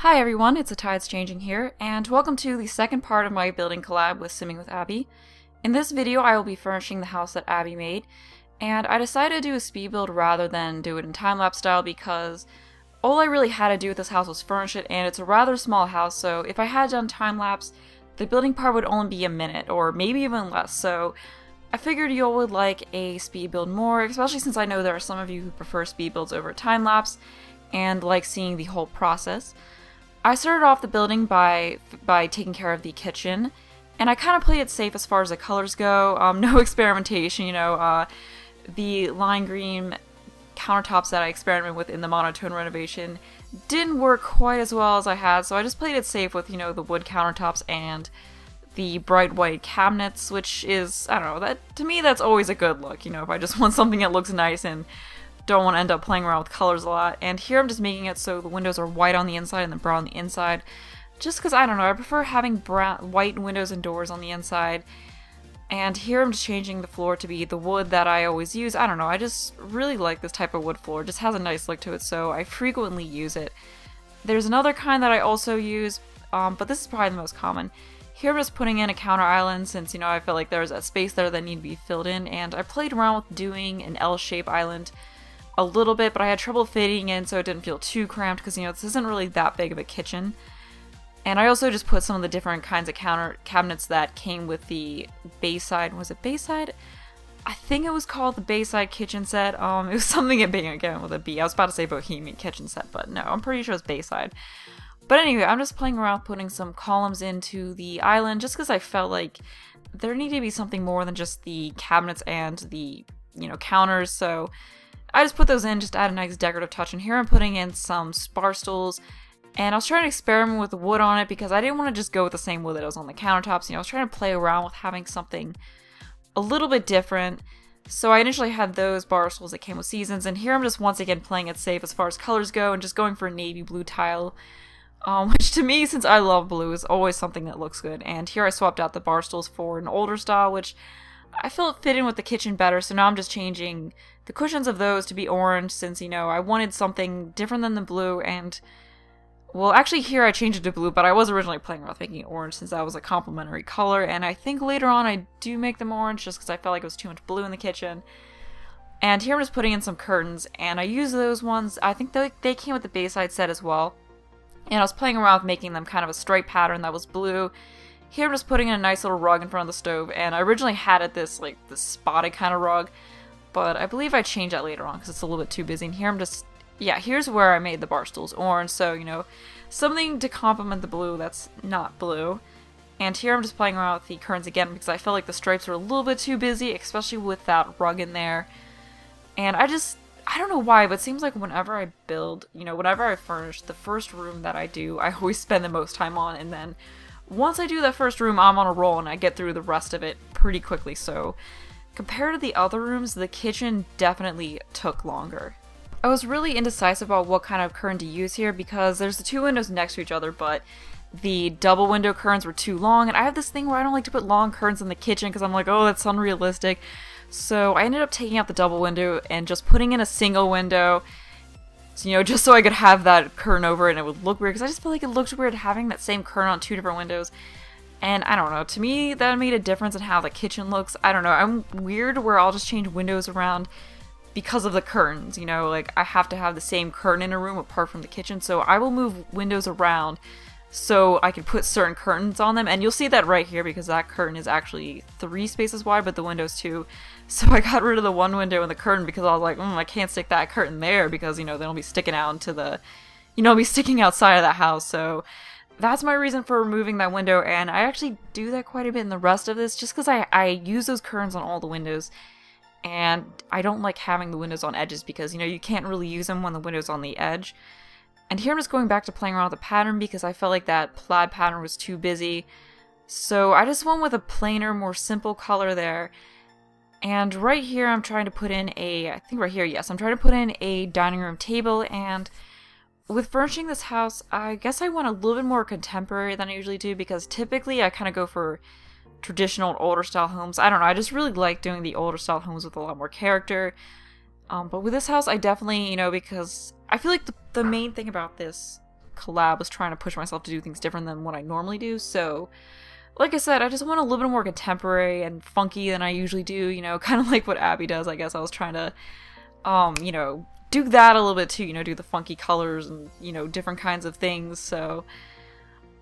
Hi everyone, it's A Tides Changing here, and welcome to the second part of my building collab with Simming with Abby. In this video I will be furnishing the house that Abby made, and I decided to do a speed build rather than do it in time-lapse style because all I really had to do with this house was furnish it, and it's a rather small house, so if I had done time-lapse, the building part would only be a minute, or maybe even less, so I figured you all would like a speed build more, especially since I know there are some of you who prefer speed builds over time-lapse and like seeing the whole process. I started off the building by taking care of the kitchen, and I kind of played it safe as far as the colors go. No experimentation, the lime green countertops that I experimented with in the monotone renovation didn't work quite as well as I had, so I just played it safe with, the wood countertops and the bright white cabinets, which is, I don't know, that to me that's always a good look, if I just want something that looks nice and don't want to end up playing around with colors a lot. And here I'm just making it so the windows are white on the inside and then brown on the inside, just because, I don't know, I prefer having white windows and doors on the inside. And here I'm just changing the floor to be the wood that I always use. I don't know, I just really like this type of wood floor. It just has a nice look to it, so I frequently use it. There's another kind that I also use, but this is probably the most common. Here I'm just putting in a counter island since, I feel like there's a space there that needs to be filled in, and I played around with doing an L-shape island a little bit, but I had trouble fitting in so it didn't feel too cramped because, this isn't really that big of a kitchen. And I also just put some of the different kinds of counter cabinets that came with the Bayside. Was it Bayside? I think it was called the Bayside kitchen set. It was something again with a B. I was about to say Bohemian kitchen set, but no, I'm pretty sure it's Bayside. But anyway, I'm just playing around putting some columns into the island just because I felt like there needed to be something more than just the cabinets and the, counters, so I just put those in just to add a nice decorative touch. And here I'm putting in some spar stools, and I was trying to experiment with the wood on it because I didn't want to just go with the same wood that was on the countertops. I was trying to play around with having something a little bit different. So I initially had those bar stools that came with seasons, and here I'm just once again playing it safe as far as colors go and just going for a navy blue tile, which to me, since I love blue, is always something that looks good. And here I swapped out the bar stools for an older style, which I felt fit in with the kitchen better, so now I'm just changing the cushions of those to be orange since, I wanted something different than the blue. And, well, actually here I changed it to blue, but I was originally planning on making it orange since that was a complementary color, and I think later on I do make them orange just because I felt like it was too much blue in the kitchen. And here I'm just putting in some curtains, and I use those ones. I think they came with the Bayside set as well, and I was playing around with making them kind of a stripe pattern that was blue. Here I'm just putting in a nice little rug in front of the stove, and I originally had it this spotted kind of rug, but I believe I changed that later on because it's a little bit too busy. And here I'm just, here's where I made the bar stools orange, so, something to complement the blue that's not blue. And here I'm just playing around with the curtains again because I felt like the stripes were a little bit too busy, especially with that rug in there. And I don't know why, but it seems like whenever I build, whenever I furnish, the first room that I do, I always spend the most time on, and then once I do that first room, I'm on a roll and I get through the rest of it pretty quickly. So compared to the other rooms, the kitchen definitely took longer. I was really indecisive about what kind of curtain to use here because there's the two windows next to each other, but the double window curtains were too long, and I have this thing where I don't like to put long curtains in the kitchen because I'm like, oh, that's unrealistic. So I ended up taking out the double window and just putting in a single window, just so I could have that curtain over it and it would look weird, because I just feel like it looked weird having that same curtain on two different windows. And I don't know, to me that made a difference in how the kitchen looks. I don't know, I'm weird where I'll just change windows around because of the curtains, like I have to have the same curtain in a room apart from the kitchen, so I will move windows around so I can put certain curtains on them. And you'll see that right here because that curtain is actually 3 spaces wide, but the window's 2. So I got rid of the one window in the curtain because I was like, I can't stick that curtain there because, they'll be sticking out into the, be sticking outside of the house. So that's my reason for removing that window, and I actually do that quite a bit in the rest of this just because I use those curtains on all the windows, and I don't like having the windows on edges because, you can't really use them when the window's on the edge. And here I'm just going back to playing around with the pattern because I felt like that plaid pattern was too busy. So I just went with a plainer, more simple color there. And right here I'm trying to put in I'm trying to put in a dining room table. And with furnishing this house, I guess I went a little bit more contemporary than I usually do because typically I kind of go for traditional older style homes. I don't know, I just really like doing the older style homes with a lot more character. But with this house, I definitely, because I feel like the main thing about this collab was trying to push myself to do things different than what I normally do, so like I said, I just want a little bit more contemporary and funky than I usually do, you know, kind of like what Abbi does. I guess I was trying to, you know, do that a little bit too, you know, do the funky colors and, you know, different kinds of things, so...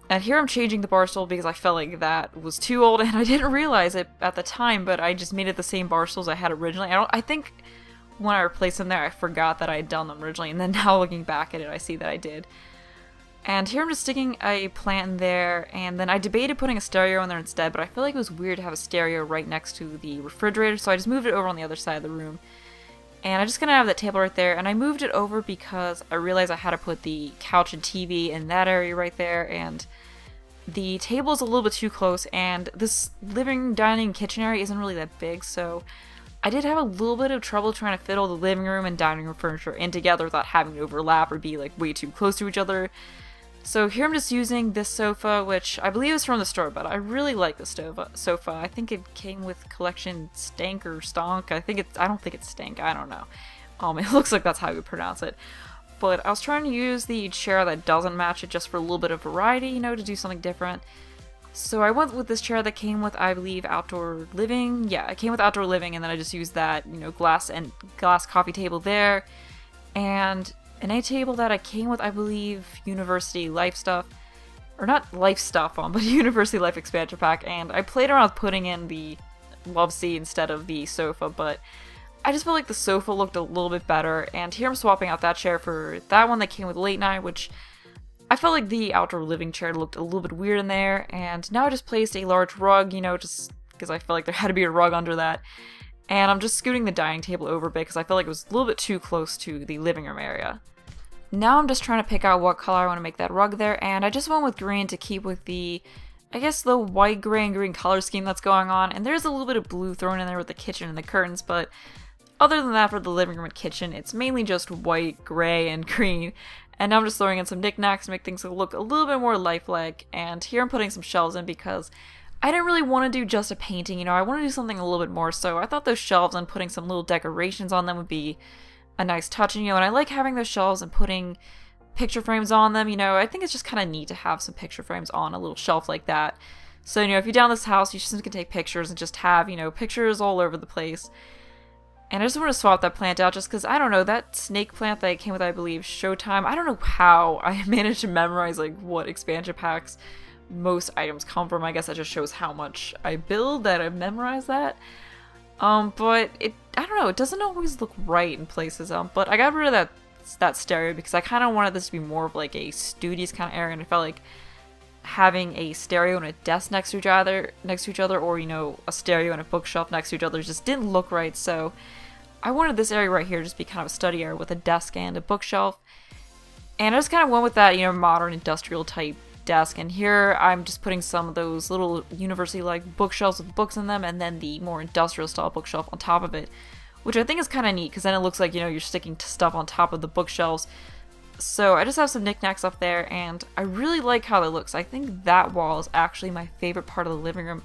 And here I'm changing the bar stool because I felt like that was too old, and I didn't realize it at the time, but I just made it the same bar stools I had originally. I think when I replaced them there, I forgot that I had done them originally, and then now looking back at it, I see that I did. And here I'm just sticking a plant in there, and then I debated putting a stereo in there instead, but I feel like it was weird to have a stereo right next to the refrigerator, so I just moved it over on the other side of the room. And I'm just gonna have that table right there, and I moved it over because I realized I had to put the couch and TV in that area right there, and the table is a little bit too close, and this living, dining, kitchen area isn't really that big, so I did have a little bit of trouble trying to fit all the living room and dining room furniture in together without having to overlap or be like way too close to each other. So here I'm just using this sofa, which I believe is from the store, but I really like this sofa. I think it came with collection Stank or Stonk. I don't think it's Stank, I don't know. It looks like that's how you pronounce it. But I was trying to use the chair that doesn't match it just for a little bit of variety, you know, to do something different. So I went with this chair that came with, I believe, outdoor living. Yeah, it came with outdoor living, and then I just used that, you know, glass coffee table there. And an A table that I came with, I believe, University Life stuff. Or not life stuff but University Life expansion pack. And I played around with putting in the love seat instead of the sofa, but I just felt like the sofa looked a little bit better. And here I'm swapping out that chair for that one that came with late night, which I felt like the outdoor living chair looked a little bit weird in there. And now I just placed a large rug, you know, just because I felt like there had to be a rug under that. And I'm just scooting the dining table over a bit because I felt like it was a little bit too close to the living room area. Now I'm just trying to pick out what color I want to make that rug there, and I just went with green to keep with the, I guess, the white, gray, and green color scheme that's going on. And there's a little bit of blue thrown in there with the kitchen and the curtains, but other than that for the living room and kitchen, it's mainly just white, gray, and green. And now I'm just throwing in some knickknacks to make things look a little bit more lifelike. And here I'm putting some shelves in because I didn't really want to do just a painting, you know, I want to do something a little bit more, so I thought those shelves and putting some little decorations on them would be a nice touch, and, you know, and I like having those shelves and putting picture frames on them, you know, I think it's just kind of neat to have some picture frames on a little shelf like that. So, you know, if you're down this house, you just can take pictures and just have, you know, pictures all over the place. And I just want to swap that plant out just because, I don't know, that snake plant that came with, I believe, Showtime, I don't know how I managed to memorize, like, what expansion packs most items come from. I guess that just shows how much I build that I've memorized that. But I don't know, it doesn't always look right in places, but I got rid of that stereo because I kind of wanted this to be more of like a studious kind of area, and I felt like having a stereo and a desk next to each other, or, you know, a stereo and a bookshelf next to each other just didn't look right, so I wanted this area right here just be kind of a study area with a desk and a bookshelf, and I just kind of went with that, you know, modern industrial type desk. And here I'm just putting some of those little university-like bookshelves with books in them, and then the more industrial style bookshelf on top of it, which I think is kind of neat because then it looks like, you know, you're sticking to stuff on top of the bookshelves. So I just have some knickknacks up there, and I really like how it looks. I think that wall is actually my favorite part of the living room.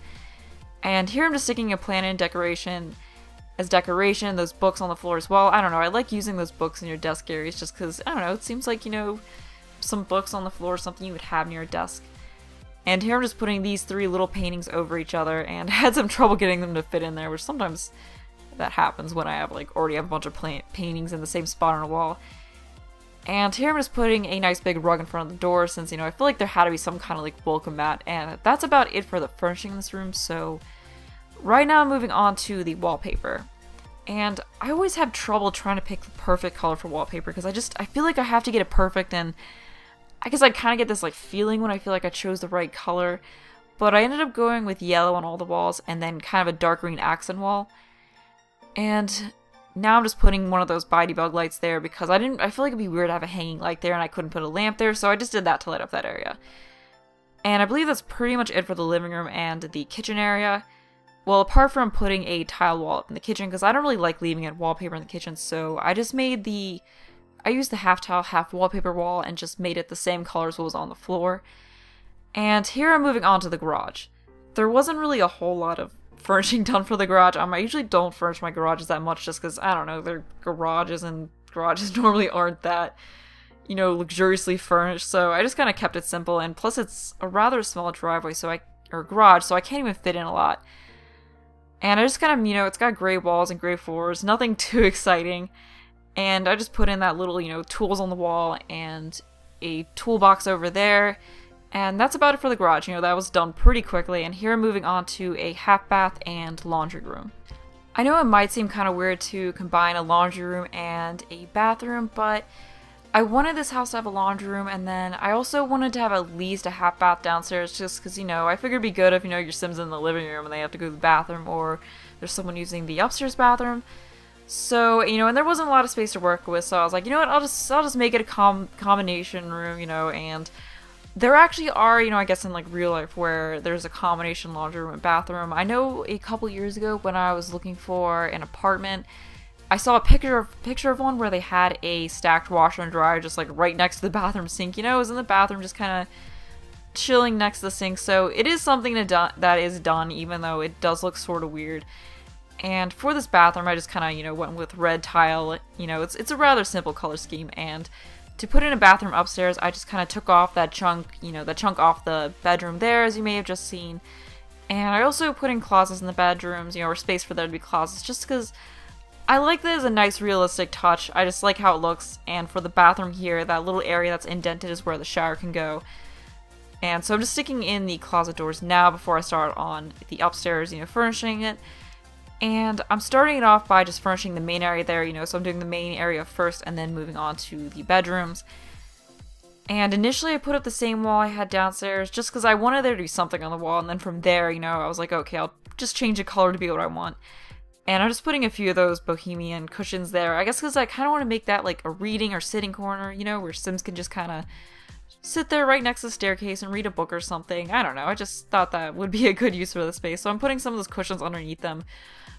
And here I'm just sticking a plant in decoration as decoration, those books on the floor as well. I don't know, I like using those books in your desk areas just because, I don't know, it seems like, you know, some books on the floor, something you would have near a desk. And here I'm just putting these three little paintings over each other, and I had some trouble getting them to fit in there, which sometimes that happens when I have already have a bunch of paintings in the same spot on a wall. And here I'm just putting a nice big rug in front of the door since, you know, I feel like there had to be some kind of like welcome mat, and that's about it for the furnishing in this room. So right now I'm moving on to the wallpaper. And I always have trouble trying to pick the perfect color for wallpaper because I feel like I have to get it perfect, and I guess I kind of get this like feeling when I feel like I chose the right color, but I ended up going with yellow on all the walls and then kind of a dark green accent wall. And now I'm just putting one of those bitey bug lights there because I feel like it'd be weird to have a hanging light there and I couldn't put a lamp there, so I just did that to light up that area. And I believe that's pretty much it for the living room and the kitchen area. Well, apart from putting a tile wall up in the kitchen, because I don't really like leaving it wallpaper in the kitchen, so I just made I used the half tile, half wallpaper wall and just made it the same color as what was on the floor. And here I'm moving on to the garage. There wasn't really a whole lot of furnishing done for the garage. I usually don't furnish my garages that much just because, I don't know, they're garages and garages normally aren't that, you know, luxuriously furnished, so I just kind of kept it simple, and plus it's a rather small driveway, or garage, so I can't even fit in a lot. And I just kind of, you know, it's got gray walls and gray floors, nothing too exciting. And I just put in that little, you know, tools on the wall and a toolbox over there. And that's about it for the garage. You know, that was done pretty quickly. And here I'm moving on to a half bath and laundry room. I know it might seem kind of weird to combine a laundry room and a bathroom, but I wanted this house to have a laundry room, and then I also wanted to have at least a half bath downstairs just because, you know, I figured it'd be good if, you know, your Sim's in the living room and they have to go to the bathroom, or there's someone using the upstairs bathroom. So, you know, and there wasn't a lot of space to work with, so I was like, you know what, I'll just make it a combination room, you know, and there actually are, you know, I guess in like real life where there's a combination laundry room and bathroom. I know a couple years ago when I was looking for an apartment, I saw a picture of one where they had a stacked washer and dryer just like right next to the bathroom sink. You know, it was in the bathroom just kind of chilling next to the sink. So it is something that is done, even though it does look sort of weird. And for this bathroom, I just kind of, you know, went with red tile. You know, it's a rather simple color scheme. And to put in a bathroom upstairs, I just kind of took off that chunk, you know, that chunk off the bedroom there, as you may have just seen. And I also put in closets in the bedrooms, you know, or space for there to be closets, just because I like that as a nice realistic touch. I just like how it looks. And for the bathroom here, that little area that's indented is where the shower can go. And so I'm just sticking in the closet doors now before I start on the upstairs, you know, furnishing it. And I'm starting it off by just furnishing the main area there, you know, so I'm doing the main area first and then moving on to the bedrooms. And initially I put up the same wall I had downstairs just because I wanted there to be something on the wall, and then from there, you know, I was like, okay, I'll just change the color to be what I want. And I'm just putting a few of those bohemian cushions there, I guess because I kind of want to make that like a reading or sitting corner, you know, where Sims can just kind of sit there right next to the staircase and read a book or something. I don't know, I just thought that would be a good use for the space, so I'm putting some of those cushions underneath them.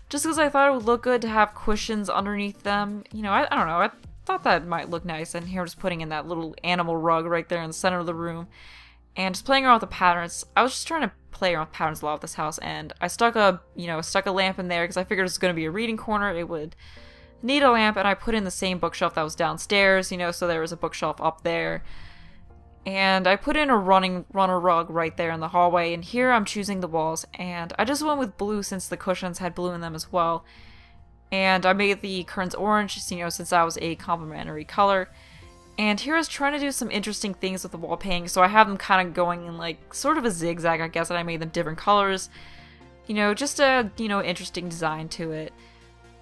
Just because I thought it would look good to have cushions underneath them. You know, I don't know, I thought that might look nice. And here I'm just putting in that little animal rug right there in the center of the room. And just playing around with the patterns. I was just trying to play around with patterns a lot with this house. And I stuck a lamp in there because I figured it was going to be a reading corner. It would need a lamp. And I put in the same bookshelf that was downstairs, you know, so there was a bookshelf up there. And I put in a runner rug right there in the hallway, and here I'm choosing the walls, and I just went with blue since the cushions had blue in them as well. And I made the curtains orange, you know, since that was a complementary color. And here I was trying to do some interesting things with the wall painting, so I have them kind of going in like sort of a zigzag, I guess, and I made them different colors. You know, just a, you know, interesting design to it.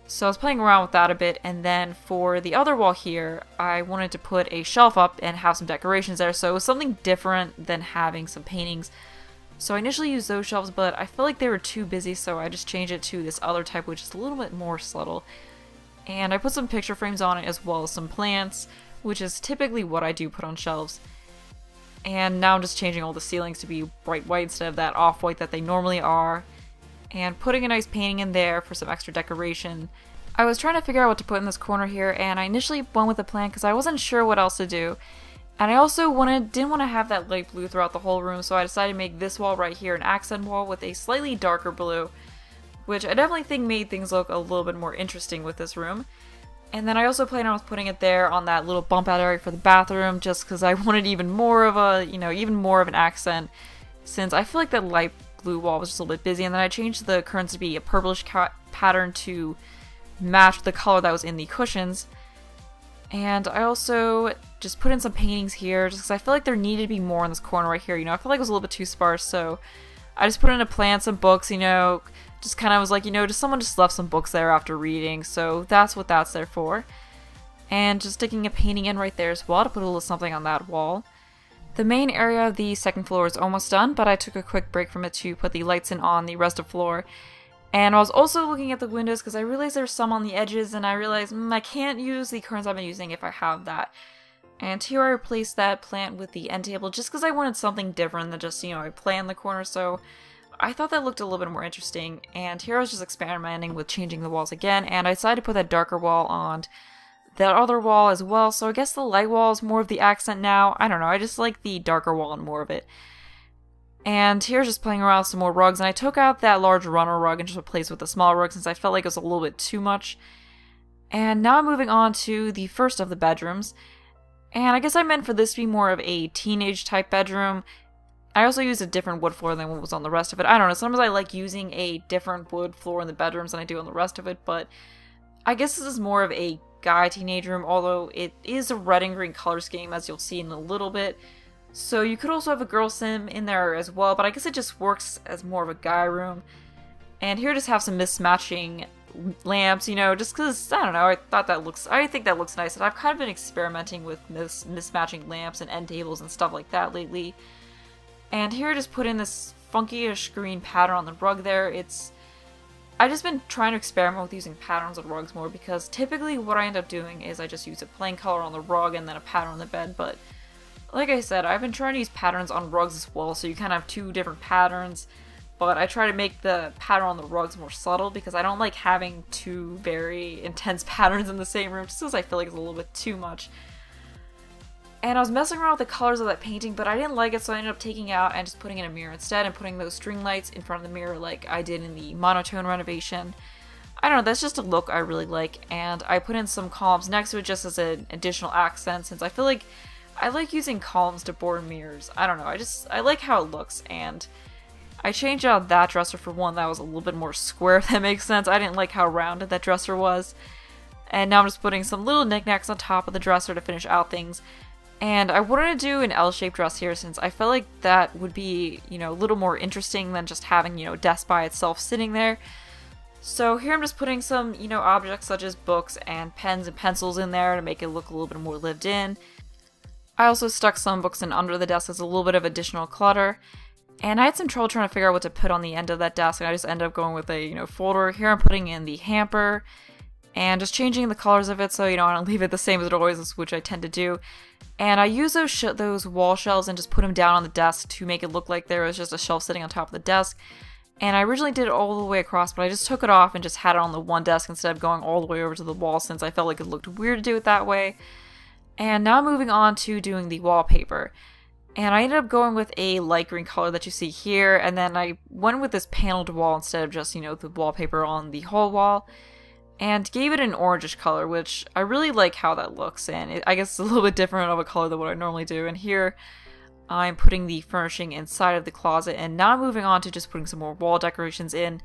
So I was playing around with that a bit, and then for the other wall here, I wanted to put a shelf up and have some decorations there, so it was something different than having some paintings. So I initially used those shelves, but I felt like they were too busy, so I just changed it to this other type, which is a little bit more subtle. And I put some picture frames on it as well as some plants, which is typically what I do put on shelves. And now I'm just changing all the ceilings to be bright white instead of that off-white that they normally are. And putting a nice painting in there for some extra decoration. I was trying to figure out what to put in this corner here, and I initially went with a plant because I wasn't sure what else to do. And I also didn't want to have that light blue throughout the whole room, so I decided to make this wall right here an accent wall with a slightly darker blue, which I definitely think made things look a little bit more interesting with this room. And then I also planned on putting it there on that little bump out area for the bathroom, just because I wanted even more of a, you know, even more of an accent, since I feel like that light blue wall was just a little bit busy. And then I changed the curtains to be a purplish pattern to match the color that was in the cushions. And I also just put in some paintings here just because I feel like there needed to be more in this corner right here. You know, I feel like it was a little bit too sparse, so I just put in a plant, some books, you know, just kind of was like, you know, someone just left some books there after reading, so that's what that's there for. And just sticking a painting in right there as well to put a little something on that wall. The main area of the second floor is almost done, but I took a quick break from it to put the lights in on the rest of the floor. And I was also looking at the windows because I realized there's some on the edges, and I realized I can't use the curtains I've been using if I have that. And here I replaced that plant with the end table just because I wanted something different than just, you know, a plant in the corner, so I thought that looked a little bit more interesting. And here I was just experimenting with changing the walls again, and I decided to put that darker wall on that other wall as well, so I guess the light wall is more of the accent now. I don't know, I just like the darker wall and more of it. And here's just playing around with some more rugs, and I took out that large runner rug and just replaced it with a small rug since I felt like it was a little bit too much. And now I'm moving on to the first of the bedrooms. And I guess I meant for this to be more of a teenage type bedroom. I also used a different wood floor than what was on the rest of it. I don't know, sometimes I like using a different wood floor in the bedrooms than I do on the rest of it, but I guess this is more of a guy teenage room, although it is a red and green color scheme, as you'll see in a little bit. So you could also have a girl sim in there as well, but I guess it just works as more of a guy room. And here just have some mismatching lamps, you know, just because, I don't know, I think that looks nice, and I've kind of been experimenting with mismatching lamps and end tables and stuff like that lately. And here I just put in this funky-ish green pattern on the rug there. I've just been trying to experiment with using patterns on rugs more, because typically what I end up doing is I just use a plain color on the rug and then a pattern on the bed, but like I said, I've been trying to use patterns on rugs as well, so you kind of have two different patterns, but I try to make the pattern on the rugs more subtle because I don't like having two very intense patterns in the same room, just because I feel like it's a little bit too much. And I was messing around with the colors of that painting, but I didn't like it, so I ended up taking it out and just putting in a mirror instead and putting those string lights in front of the mirror like I did in the monotone renovation. I don't know, that's just a look I really like, and I put in some columns next to it just as an additional accent, since I feel like I like using columns to border mirrors. I don't know, I like how it looks, and I changed out that dresser for one that was a little bit more square, if that makes sense. I didn't like how rounded that dresser was. And now I'm just putting some little knickknacks on top of the dresser to finish out things. And I wanted to do an L-shaped dress here, since I felt like that would be, you know, a little more interesting than just having, you know, a desk by itself sitting there. So here I'm just putting some, you know, objects such as books and pens and pencils in there to make it look a little bit more lived in. I also stuck some books in under the desk as a little bit of additional clutter. And I had some trouble trying to figure out what to put on the end of that desk, and I just ended up going with a, you know, folder. Here I'm putting in the hamper and just changing the colors of it, so, you know, I don't leave it the same as it always is, which I tend to do. And I use those wall shelves and just put them down on the desk to make it look like there was just a shelf sitting on top of the desk. And I originally did it all the way across, but I just took it off and just had it on the one desk instead of going all the way over to the wall, since I felt like it looked weird to do it that way. And now moving on to doing the wallpaper. And I ended up going with a light green color that you see here, and then I went with this paneled wall instead of just, you know, the wallpaper on the whole wall. And gave it an orangish color, which I really like how that looks, and I guess it's a little bit different of a color than what I normally do. And here I'm putting the furnishing inside of the closet, and now I'm moving on to just putting some more wall decorations in.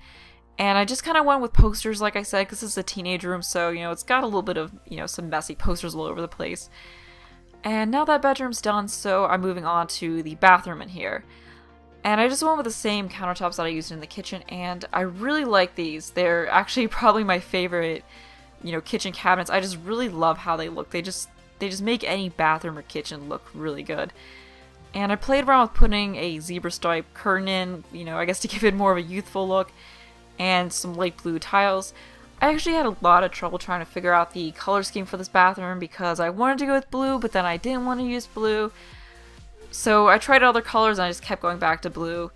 And I just kind of went with posters, like I said, because this is a teenage room, so, you know, it's got a little bit of, you know, some messy posters all over the place. And now that bedroom's done, so I'm moving on to the bathroom in here. And I just went with the same countertops that I used in the kitchen, and I really like these. They're actually probably my favorite, you know, kitchen cabinets. I just really love how they look. They just make any bathroom or kitchen look really good. And I played around with putting a zebra stripe curtain in, you know, I guess to give it more of a youthful look, and some light blue tiles. I actually had a lot of trouble trying to figure out the color scheme for this bathroom because I wanted to go with blue, but then I didn't want to use blue. So I tried other colors and I just kept going back to blue.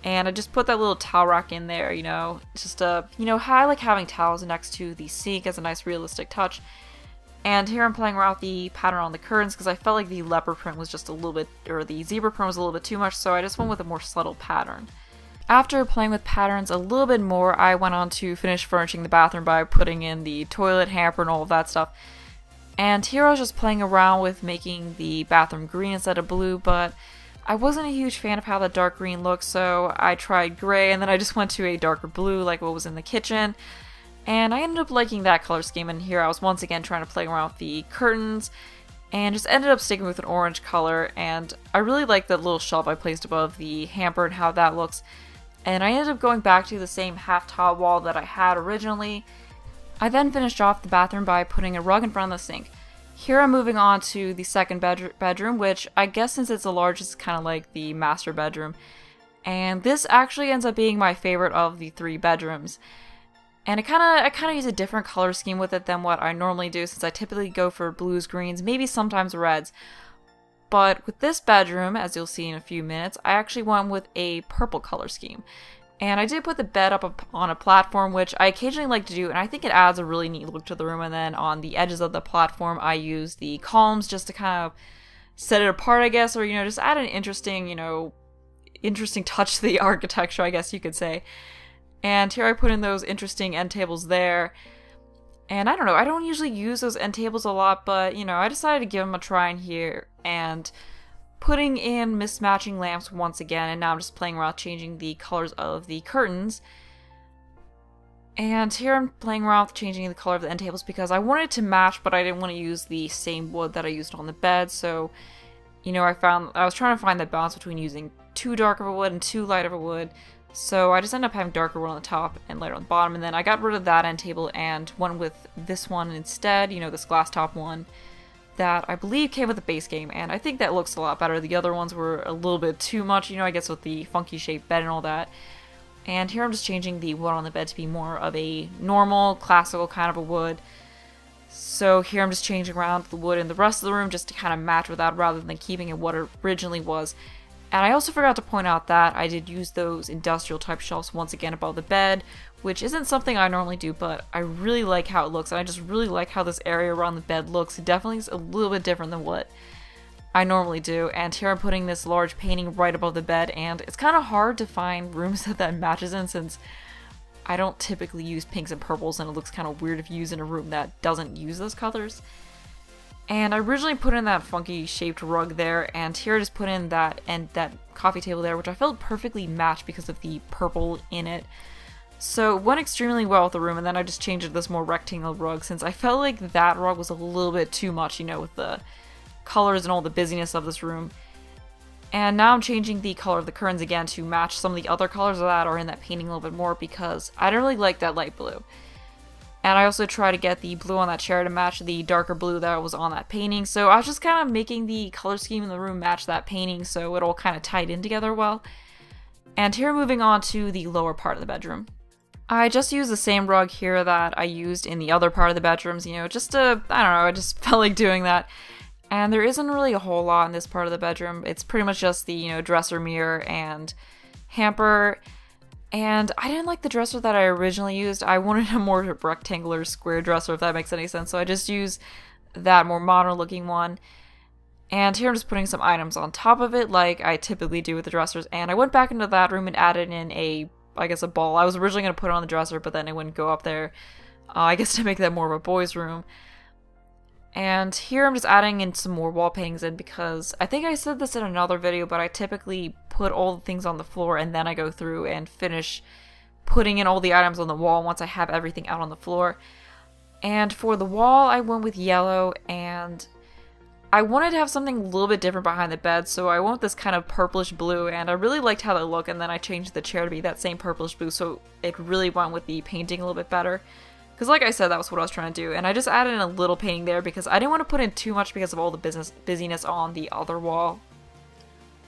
And I just put that little towel rack in there, you know, just you know, I like having towels next to the sink as a nice realistic touch. And here I'm playing around with the pattern on the curtains because I felt like the leopard print was just a little bit, or the zebra print was a little bit too much, so I just went with a more subtle pattern. After playing with patterns a little bit more, I went on to finish furnishing the bathroom by putting in the toilet hamper and all of that stuff. And here I was just playing around with making the bathroom green instead of blue, but I wasn't a huge fan of how the dark green looked, so I tried gray, and then I just went to a darker blue like what was in the kitchen. And I ended up liking that color scheme, and here I was once again trying to play around with the curtains, and just ended up sticking with an orange color, and I really like that little shelf I placed above the hamper and how that looks. And I ended up going back to the same half-tile wall that I had originally. I then finished off the bathroom by putting a rug in front of the sink. Here I'm moving on to the second bedroom, which I guess since it's the largest, it's kind of like the master bedroom. And this actually ends up being my favorite of the three bedrooms. And I kind of use a different color scheme with it than what I normally do, since I typically go for blues, greens, maybe sometimes reds. But with this bedroom, as you'll see in a few minutes, I actually went with a purple color scheme. And I did put the bed up on a platform, which I occasionally like to do, and I think it adds a really neat look to the room. And then on the edges of the platform, I use the columns just to kind of set it apart, I guess, or, you know, just add an interesting, you know, interesting touch to the architecture, I guess you could say. And here I put in those interesting end tables there. And I don't know, I don't usually use those end tables a lot, but, you know, I decided to give them a try in here, and putting in mismatching lamps once again, and now I'm just playing around changing the colors of the curtains. And here I'm playing around with changing the color of the end tables because I wanted it to match, but I didn't want to use the same wood that I used on the bed, so, you know, I was trying to find the balance between using too dark of a wood and too light of a wood. So I just ended up having darker wood on the top and lighter on the bottom, and then I got rid of that end table and went with this one instead, you know, this glass top one that I believe came with the base game, and I think that looks a lot better. The other ones were a little bit too much, you know, I guess with the funky shaped bed and all that. And here I'm just changing the wood on the bed to be more of a normal, classical kind of a wood. So here I'm just changing around the wood in the rest of the room just to kind of match with that rather than keeping it what it originally was. And I also forgot to point out that I did use those industrial type shelves once again above the bed, which isn't something I normally do, but I really like how it looks, and I just really like how this area around the bed looks. It definitely is a little bit different than what I normally do, and here I'm putting this large painting right above the bed, and it's kind of hard to find rooms that matches in since I don't typically use pinks and purples, and it looks kind of weird if you use in a room that doesn't use those colors. And I originally put in that funky shaped rug there, and here I just put in that coffee table there, which I felt perfectly matched because of the purple in it. So it went extremely well with the room, and then I just changed it to this more rectangle rug since I felt like that rug was a little bit too much, you know, with the colors and all the busyness of this room. And now I'm changing the color of the curtains again to match some of the other colors that are in that painting a little bit more because I don't really like that light blue. And I also try to get the blue on that chair to match the darker blue that was on that painting. So I was just kind of making the color scheme in the room match that painting so it all kind of tied in together well. And here moving on to the lower part of the bedroom. I just used the same rug here that I used in the other part of the bedrooms, you know, just to, I don't know, I just felt like doing that. And there isn't really a whole lot in this part of the bedroom. It's pretty much just the, you know, dresser, mirror, and hamper. And I didn't like the dresser that I originally used. I wanted a more rectangular square dresser, if that makes any sense. So I just used that more modern looking one. And here I'm just putting some items on top of it like I typically do with the dressers. And I went back into that room and added in I guess a ball. I was originally going to put it on the dresser, but then it wouldn't go up there. I guess to make that more of a boys' room. And here I'm just adding in some more wall paintings in because I think I said this in another video, but I typically put all the things on the floor and then I go through and finish putting in all the items on the wall once I have everything out on the floor. And for the wall, I went with yellow, and I wanted to have something a little bit different behind the bed, so I went with this kind of purplish blue, and I really liked how that looked, and then I changed the chair to be that same purplish blue, so it really went with the painting a little bit better. Because like I said, that was what I was trying to do, and I just added in a little painting there because I didn't want to put in too much because of all the busyness on the other wall.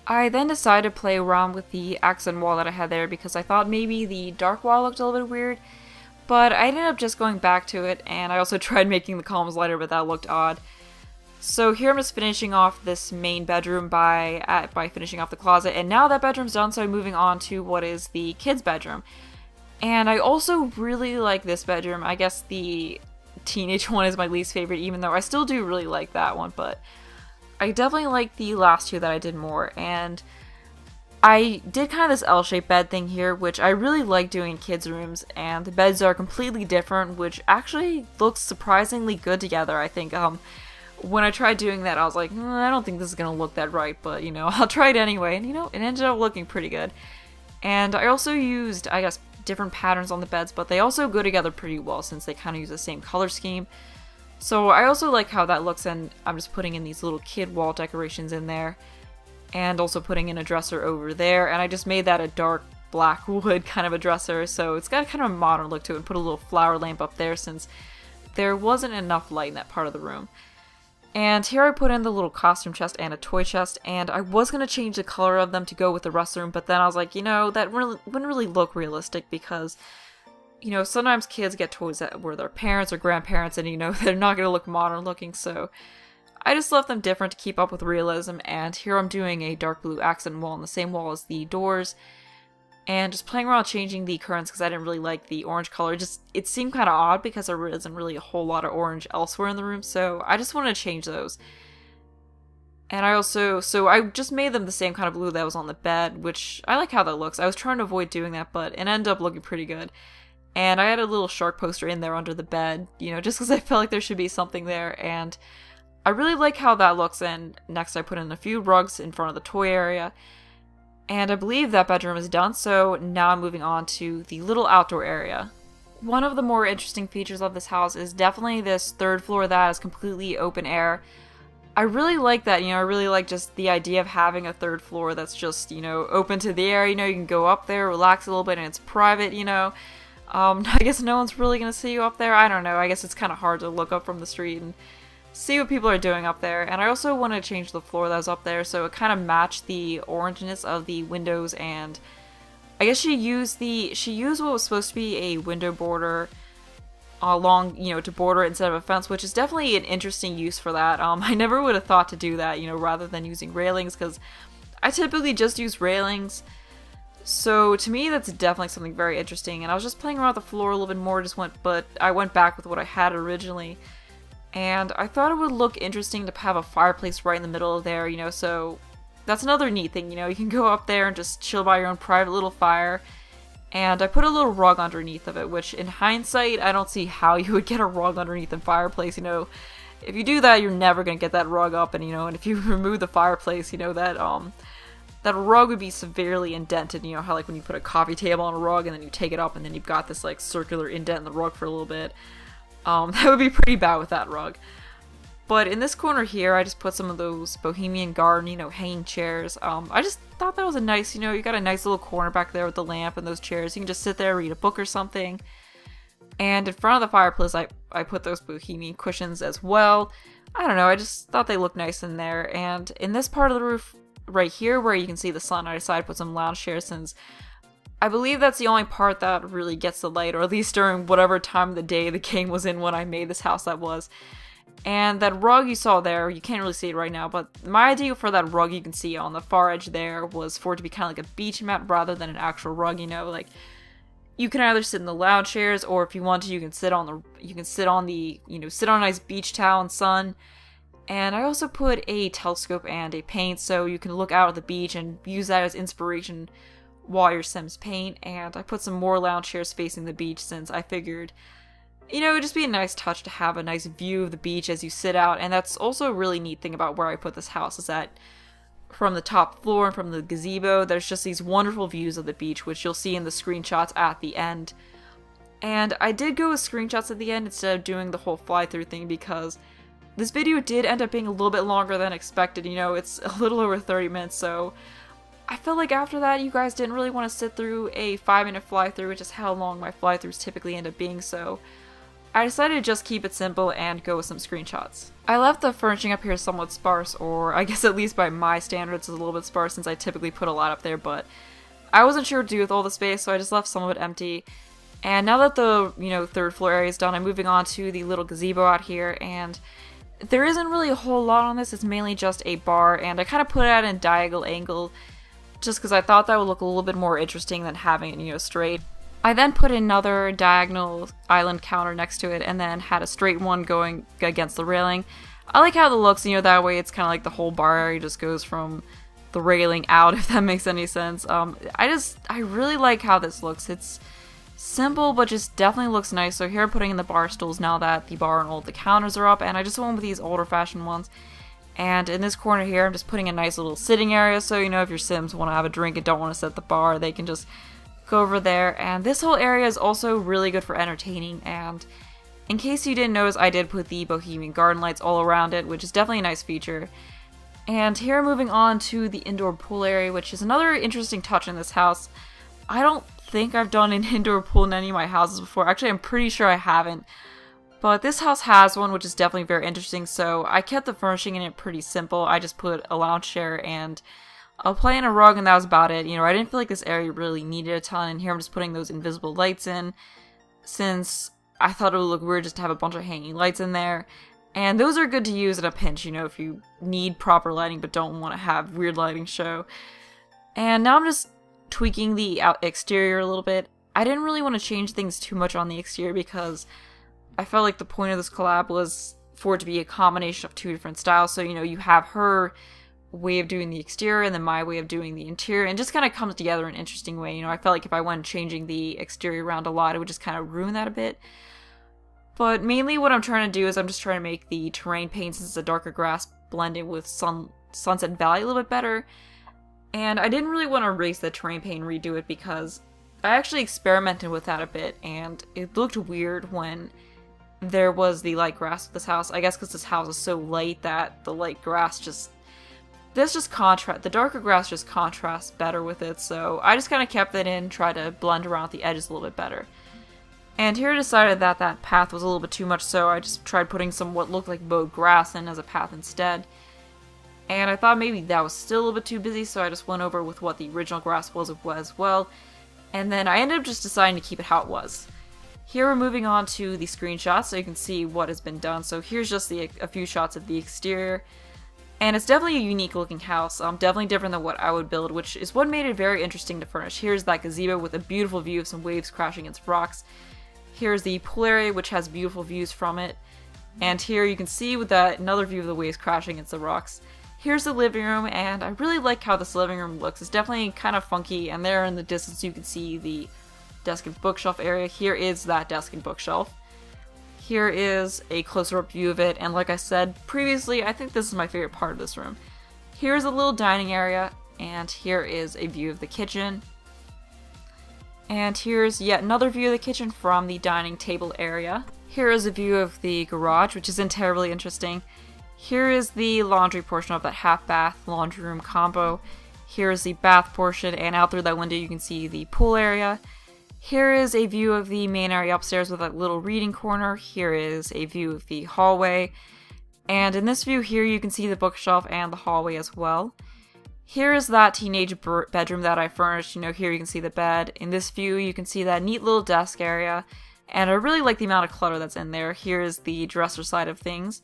I then decided to play around with the accent wall that I had there because I thought maybe the dark wall looked a little bit weird, but I ended up just going back to it, and I also tried making the columns lighter, but that looked odd. So here I'm just finishing off this main bedroom by finishing off the closet, and now that bedroom's done, so I'm moving on to what is the kids' bedroom. And I also really like this bedroom. I guess the teenage one is my least favorite, even though I still do really like that one, but I definitely like the last two that I did more. And I did kind of this L-shaped bed thing here, which I really like doing in kids' rooms, and the beds are completely different, which actually looks surprisingly good together, I think. When I tried doing that, I was like, I don't think this is gonna look that right, but, you know, I'll try it anyway, and, you know, it ended up looking pretty good. And I also used, I guess, different patterns on the beds, but they also go together pretty well since they kind of use the same color scheme. So I also like how that looks, and I'm just putting in these little kid wall decorations in there, and also putting in a dresser over there, and I just made that a dark black wood kind of a dresser, so it's got kind of a modern look to it, and put a little flower lamp up there since there wasn't enough light in that part of the room. And here I put in the little costume chest and a toy chest, and I was going to change the color of them to go with the rest of the room, but then I was like, you know, that wouldn't really look realistic because, you know, sometimes kids get toys that were their parents or grandparents, and, you know, they're not going to look modern looking, so I just left them different to keep up with realism. And here I'm doing a dark blue accent wall on the same wall as the doors, and just playing around changing the curtains because I didn't really like the orange color. It seemed kind of odd because there isn't really a whole lot of orange elsewhere in the room, so I just wanted to change those. And I just made them the same kind of blue that was on the bed, which I like how that looks. I was trying to avoid doing that, but it ended up looking pretty good. And I had a little shark poster in there under the bed, you know, just because I felt like there should be something there. And I really like how that looks. And next I put in a few rugs in front of the toy area. And I believe that bedroom is done, so now I'm moving on to the little outdoor area. One of the more interesting features of this house is definitely this third floor that is completely open air. I really like that, you know, I really like just the idea of having a third floor that's just, you know, open to the air, you know, you can go up there, relax a little bit, and it's private, you know. I guess no one's really gonna see you up there, I don't know, I guess it's kind of hard to look up from the street and see what people are doing up there. And I also want to change the floor that was up there so it kind of matched the orangeness of the windows, and I guess she used what was supposed to be a window border along, you know, to border it instead of a fence, which is definitely an interesting use for that. I never would have thought to do that, you know, rather than using railings, because I typically just use railings. So to me, that's definitely something very interesting. And I was just playing around with the floor a little bit more, but I went back with what I had originally. And I thought it would look interesting to have a fireplace right in the middle of there, you know, so that's another neat thing, you know, you can go up there and just chill by your own private little fire. And I put a little rug underneath of it, which in hindsight, I don't see how you would get a rug underneath the fireplace, you know. If you do that, you're never going to get that rug up, and, you know, and if you remove the fireplace, you know, that rug would be severely indented, you know, how, like, when you put a coffee table on a rug and then you take it up and then you've got this, like, circular indent in the rug for a little bit. That would be pretty bad with that rug. But in this corner here, I just put some of those Bohemian Garden, you know, hanging chairs. I just thought that was a nice, you know, you got a nice little corner back there with the lamp and those chairs. You can just sit there, read a book or something. And in front of the fireplace, I put those Bohemian cushions as well. I don't know, I just thought they looked nice in there. And in this part of the roof right here, where you can see the sun, I decided to put some lounge chairs, since I believe that's the only part that really gets the light, or at least during whatever time of the day the game was in when I made this house that was. And that rug you saw there, you can't really see it right now, but my idea for that rug you can see on the far edge there was for it to be kind of like a beach mat rather than an actual rug, you know, like you can either sit in the lounge chairs, or if you want to, you can sit on the, you know, sit on a nice beach towel and sun. And I also put a telescope and a paint so you can look out at the beach and use that as inspiration while your Sims paint. And I put some more lounge chairs facing the beach, since I figured, you know, it would just be a nice touch to have a nice view of the beach as you sit out. And that's also a really neat thing about where I put this house, is that from the top floor and from the gazebo, there's just these wonderful views of the beach, which you'll see in the screenshots at the end. And I did go with screenshots at the end instead of doing the whole fly-through thing, because this video did end up being a little bit longer than expected. You know, it's a little over 30 minutes, so I felt like after that you guys didn't really want to sit through a 5-minute fly-through, which is how long my fly-throughs typically end up being, so I decided to just keep it simple and go with some screenshots. I left the furnishing up here somewhat sparse, or I guess at least by my standards it's a little bit sparse, since I typically put a lot up there, but I wasn't sure what to do with all the space, so I just left some of it empty. And now that the, you know, third floor area is done, I'm moving on to the little gazebo out here, and there isn't really a whole lot on this. It's mainly just a bar, and I kind of put it at a diagonal angle just because I thought that would look a little bit more interesting than having it, you know, straight. I then put another diagonal island counter next to it, and then had a straight one going against the railing. I like how it looks, you know, that way it's kind of like the whole bar area just goes from the railing out, if that makes any sense. I really like how this looks. It's simple, but just definitely looks nice. So here I'm putting in the bar stools now that the bar and all the counters are up, and I just went with these older fashioned ones. And in this corner here, I'm just putting a nice little sitting area, so, you know, if your Sims want to have a drink and don't want to sit at the bar, they can just go over there. And this whole area is also really good for entertaining, and in case you didn't notice, I did put the Bohemian Garden lights all around it, which is definitely a nice feature. And here moving on to the indoor pool area, which is another interesting touch in this house. I don't think I've done an indoor pool in any of my houses before. Actually, I'm pretty sure I haven't. But this house has one, which is definitely very interesting, so I kept the furnishing in it pretty simple. I just put a lounge chair and a play and a rug, and that was about it. You know, I didn't feel like this area really needed a ton, and here I'm just putting those invisible lights in, since I thought it would look weird just to have a bunch of hanging lights in there. And those are good to use in a pinch, you know, if you need proper lighting but don't want to have weird lighting show. And now I'm just tweaking the exterior a little bit. I didn't really want to change things too much on the exterior because I felt like the point of this collab was for it to be a combination of two different styles. So, you know, you have her way of doing the exterior and then my way of doing the interior, and just kind of comes together in an interesting way. You know, I felt like if I went changing the exterior around a lot, it would just kind of ruin that a bit. But mainly what I'm trying to do is I'm just trying to make the terrain paint, since it's a darker grass, blend in with Sunset Valley a little bit better. And I didn't really want to erase the terrain paint and redo it because I actually experimented with that a bit, and it looked weird when there was the light grass with this house. I guess because this house is so light that the light grass just... the darker grass just contrasts better with it, so I just kind of kept it in, tried to blend around the edges a little bit better. And here I decided that that path was a little bit too much, so I just tried putting some what looked like mowed grass in as a path instead. And I thought maybe that was still a little bit too busy, so I just went over with what the original grass was as well. And then I ended up just deciding to keep it how it was. Here we're moving on to the screenshots so you can see what has been done. So here's just a few shots of the exterior. And it's definitely a unique looking house, definitely different than what I would build, which is what made it very interesting to furnish. Here's that gazebo with a beautiful view of some waves crashing against rocks. Here's the pool area, which has beautiful views from it. And here you can see with that another view of the waves crashing against the rocks. Here's the living room, and I really like how this living room looks. It's definitely kind of funky, and there in the distance you can see the desk and bookshelf area. Here is that desk and bookshelf. Here is a closer up view of it, and like I said previously, I think this is my favorite part of this room. Here's a little dining area, and here is a view of the kitchen. And here's yet another view of the kitchen from the dining table area. Here is a view of the garage, which isn't terribly interesting. Here is the laundry portion of that half bath laundry room combo. Here is the bath portion, and out through that window you can see the pool area. Here is a view of the main area upstairs with that little reading corner. Here is a view of the hallway. And in this view here you can see the bookshelf and the hallway as well. Here is that teenage bedroom that I furnished. You know, here you can see the bed. In this view you can see that neat little desk area. And I really like the amount of clutter that's in there. Here is the dresser side of things.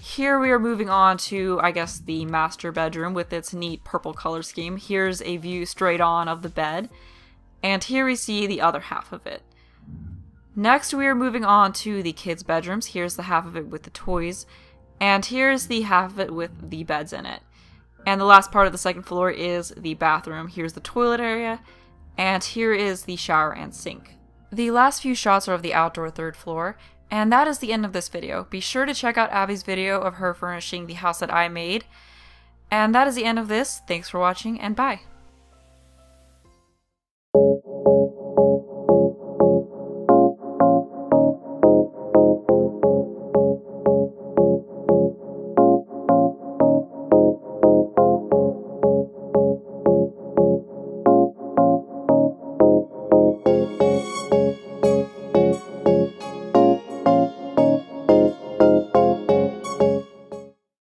Here we are moving on to, I guess, the master bedroom with its neat purple color scheme. Here's a view straight on of the bed. And here we see the other half of it. Next we are moving on to the kids' bedrooms. Here's the half of it with the toys. And here's the half of it with the beds in it. And the last part of the second floor is the bathroom. Here's the toilet area. And here is the shower and sink. The last few shots are of the outdoor third floor. And that is the end of this video. Be sure to check out Abby's video of her furnishing the house that I made. And that is the end of this. Thanks for watching, and bye.